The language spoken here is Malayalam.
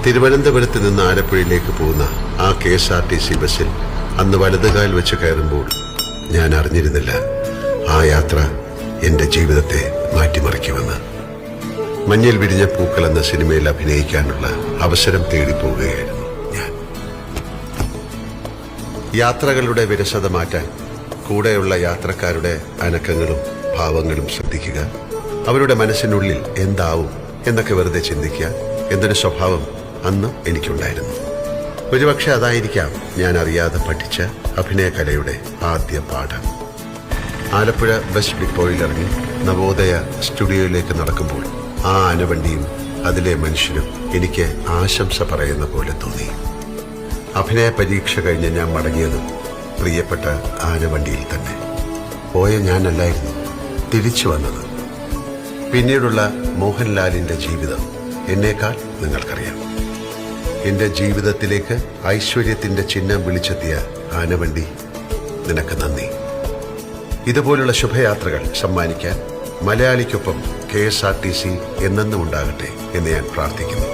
തിരുവനന്തപുരത്ത് നിന്ന് ആലപ്പുഴയിലേക്ക് പോകുന്ന ആ KSRTC ബസ്സിൽ അന്ന് വലതുകാൽ വെച്ച് കയറുമ്പോൾ ഞാൻ അറിഞ്ഞിരുന്നില്ല ആ യാത്ര എന്റെ ജീവിതത്തെ മാറ്റിമറിക്കുമെന്ന്. മഞ്ഞിൽ വിരിഞ്ഞ പൂക്കൾ എന്ന സിനിമയിൽ അഭിനയിക്കാനുള്ള അവസരം തേടിപ്പോവുകയായിരുന്നു ഞാൻ. യാത്രകളുടെ വിരസത മാറ്റാൻ കൂടെയുള്ള യാത്രക്കാരുടെ അനക്കങ്ങളും ഭാവങ്ങളും ശ്രദ്ധിക്കുക, അവരുടെ മനസ്സിനുള്ളിൽ എന്താവും എന്നൊക്കെ വെറുതെ ചിന്തിക്കുക എന്നൊരു സ്വഭാവം അന്ന് എനിക്കുണ്ടായിരുന്നു. ഒരുപക്ഷെ അതായിരിക്കാം ഞാൻ അറിയാതെ പഠിച്ച അഭിനയകലയുടെ ആദ്യ പാഠം. ആലപ്പുഴ ബസ് ഡിപ്പോയിലിറങ്ങി നവോദയ സ്റ്റുഡിയോയിലേക്ക് നടക്കുമ്പോൾ ആ ആനവണ്ടിയും അതിലെ മനുഷ്യരും എനിക്ക് ആശംസ പറയുന്ന പോലെ തോന്നി. അഭിനയ പരീക്ഷ കഴിഞ്ഞ് ഞാൻ മടങ്ങിയതും പ്രിയപ്പെട്ട ആനവണ്ടിയിൽ തന്നെ. പോയ ഞാനല്ലായിരുന്നു തിരിച്ചു വന്നത്. പിന്നീടുള്ള മോഹൻലാലിന്റെ ജീവിതം എന്നേക്കാൾ നിങ്ങൾക്കറിയാം. എന്റെ ജീവിതത്തിലേക്ക് ഐശ്വര്യത്തിന്റെ ചിഹ്നം വിളിച്ചെത്തിയ ആനവണ്ടി, നിനക്ക് നന്ദി. ഇതുപോലുള്ള ശുഭയാത്രകൾ സമ്മാനിക്കാൻ മലയാളിക്കൊപ്പം KSRTC എന്നെന്നും ഉണ്ടാകട്ടെ എന്ന് ഞാൻ പ്രാർത്ഥിക്കുന്നു.